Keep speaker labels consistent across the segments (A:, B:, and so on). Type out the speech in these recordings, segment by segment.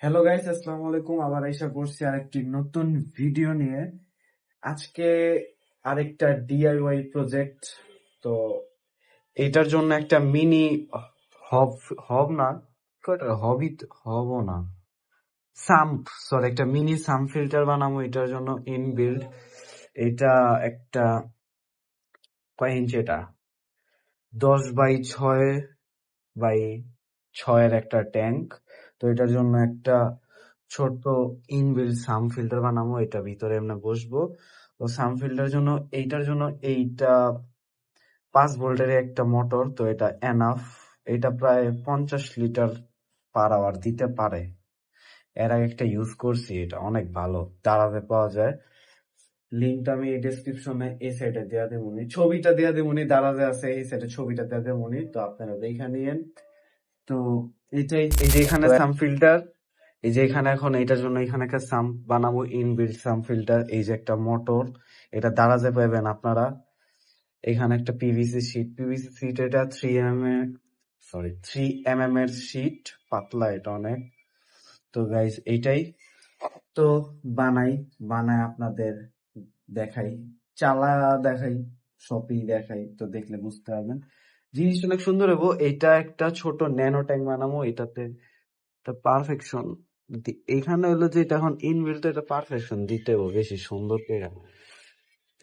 A: Hello guys, আসসালামু আলাইকুম। আবার আইসা করছি আরেকটি নতুন ভিডিও নিয়ে। আজকে আরেকটা ডিআইওয়াই প্রজেক্ট। তো এটার জন্য একটা মিনি হব হব না কয়টা হবই হব না সাম্প সরি একটা মিনি সাম্প ফিল্টার বানাবো। এটার জন্য ইনবিল্ড এটা একটা কয় ইঞ্চি, এটা 10x6x6 একটা ট্যাঙ্ক। তো এটার জন্য একটা ছোট ইনবিল্ড সাম ফিল্টার বানাবো। এটা ভিতরে এমনি বসবো। তো সাম ফিল্টার জন্য এইটার জন্য এইটা 5 ভোল্টের একটা মোটর। তো এটা এনাফ। এটা প্রায় 50 লিটার পার আওয়ার দিতে পারে। এর আগে একটা ইউজ করছি, এটা অনেক ভালো, দারাজে পাওয়া যায়। লিঙ্কটা আমি ডেসক্রিপশনে এই সাইডে দেওয়া দেবনি, ছবিটা দেওয়া দেবনি, দারাজে আছে এই সাইডে ছবিটা দেওয়া দেবনি। তো আপনারা দেখে নিয়েন। তো এটাই, এই যে এখানে সাম ফিল্টার, এই যে এখানে এখন এটার জন্য এখানে একটা সাম্প বানাবো, ইনবিল্ড সাম্প ফিল্টার। এই যে একটা মোটর, এটা দারাজে পাবেন আপনারা। এখানে একটা পিভিসি শিট, এটা 3 mm এর শিট, পাতলা এটা অনেক। তো গাইজ এইটাই তো বানাই আপনাদের দেখাই, চালা দেখাই, সবই দেখাই। তো দেখলে বুঝতে পারবেন জিনিসটা অনেক সুন্দর হবো। এটা একটা ছোট ন্যানো ট্যাঙ্ক বানাবো। এটাতে পারফেকশন এখানে হলো যে এটা এখন ইনবিল্ট, এটা পারফেকশন দিতে হবে বেশি সুন্দর করে।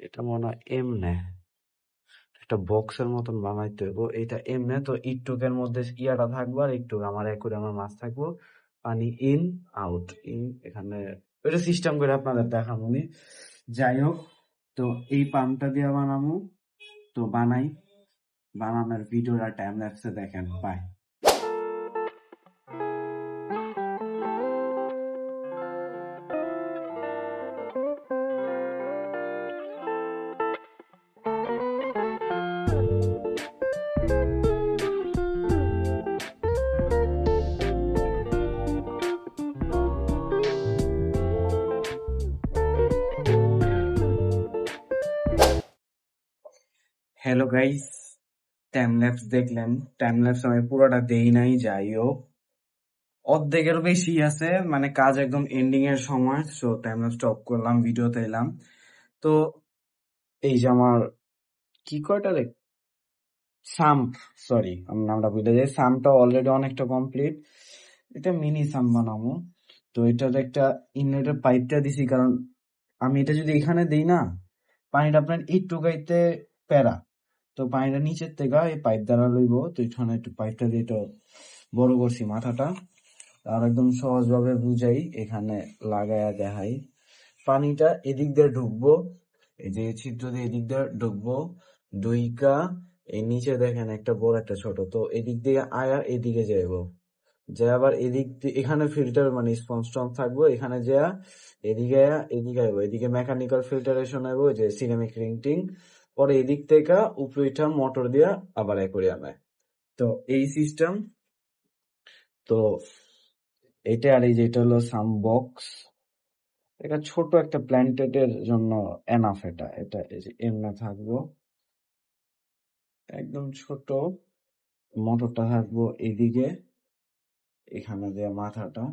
A: এটা মনে হয় এমনে একটা বক্সের মতন বানাইতে হবে। এটা এমনে তো একটুকের মধ্যে ইয়াটা থাকবো, আর একটু আমার আমার মাছ থাকবো। পানি ইন আউট ইন, এখানে ওইটা সিস্টেম করে আপনাদের দেখাবো নি। যাই হোক, তো এই পাম্পটা দিয়ে বানাবো। তো বানানোর ভিডিওটা টাইম ল্যাপসে দেখেন। Bye. Hello guys, time lapse দেখলেন। টাইম ল্যাপস আমি পুরোটা দেই নাই, যাই হোক অর্ধেকের বেশি আছে, মানে কাজ একদম এন্ডিং এর সময়। সো টাইম ল্যাপসটা অফ করলাম, ভিডিওতে এলাম। তো এই যে আমার কি কয়টা সাম্প, সরি আমি নামটা ভুলে যাই। সামটা অলরেডি অনেকটা কমপ্লিট। এটা মিনি সাম বানাবো। তো এটার একটা ইনলেটের পাইপটা দিছি, কারণ আমি এটা যদি এখানে দিই না, পানিটা আপনার একটু গাইতে প্যারা। তো পানিটা নিচের থেকে এই পাইপ দ্বারা লইব। তো এখানে একটু পাইপটা দিয়ে একটু বড় করছি মাথাটা, আর একদম সহজ ভাবে বুঝাই, এখানে লাগায়া দেখাই। পানিটা এদিক দিয়ে ঢুকবো, এই যে ছিদ্র দিয়ে এদিক দিয়ে ঢুকবো, ডুইকা এই নিচে দেখেন একটা বড় একটা ছোট, তো এদিক দিয়ে আয়া এদিকে যাইবো। যে আবার এদিক এখানে ফিল্টার মানে স্পঞ্জ টন থাকবো, এখানে যা এদিকে এদিকে আইবো, এদিকে মেকানিক্যাল ফিল্টারেশন আইবো, যে সিরামিক রিং টিং। পরে এদিক থেকে উপরে মোটর দিয়া আবার অ্যাকোয়ারিয়ামে। তো এই সিস্টেম। তো এটা আর এই যেটা হলো সাম বক্স। এটা ছোট একটা প্ল্যান্টেটের জন্য এনাফ। এটা এটা এই যে এমনে থাকবো, একদম ছোট। মোটরটা থাকবো এদিকে, এখানে দেয়া মাথাটা।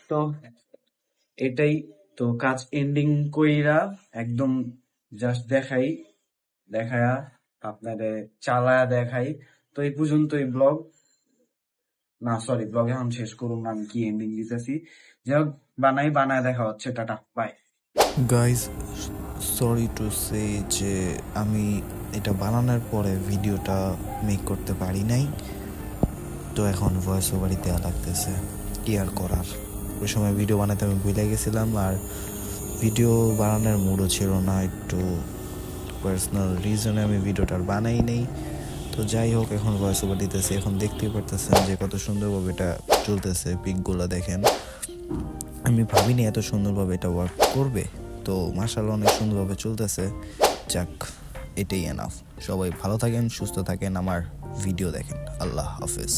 A: তো এটাই তো কাজ এন্ডিং কইরা একদম জাস্ট দেখায়া আপনাদের চালায়া দেখাই। তো এই পর্যন্তই ব্লগ, না সরি ব্লগ এখন শেষ করুন না, আমি কি এন্ডিং দিতেছি। যাই হোক, বানায় দেখা হচ্ছে। টাটা, bye.
B: Guys, sorry to say যে আমি এটা বানানোর পরে ভিডিওটা মেক করতে পারি নাই। তো এখন ভয়েস ওভারই দেওয়া লাগতেছে, কি আর করার। ওই সময় ভিডিও বানাতে আমি ভুলে গেছিলাম, আর ভিডিও বানানোর মুডও ছিল না। একটু পার্সোনাল রিজনে আমি ভিডিওটা আর বানাই নেই। তো যাই হোক, এখন ভয়েস ওভার দিতেছি। এখন দেখতেই পারতেছেন যে কত সুন্দরভাবে এটা চলতেছে। পিকগুলো দেখেন, আমি ভাবিনি এত সুন্দরভাবে এটা ওয়ার্ক করবে। তো মাশাআল্লাহ অনেক সুন্দরভাবে চলতেছে। যাক, এটাই এনাফ। সবাই ভালো থাকেন, সুস্থ থাকেন, আমার ভিডিও দেখেন। আল্লাহ হাফেজ।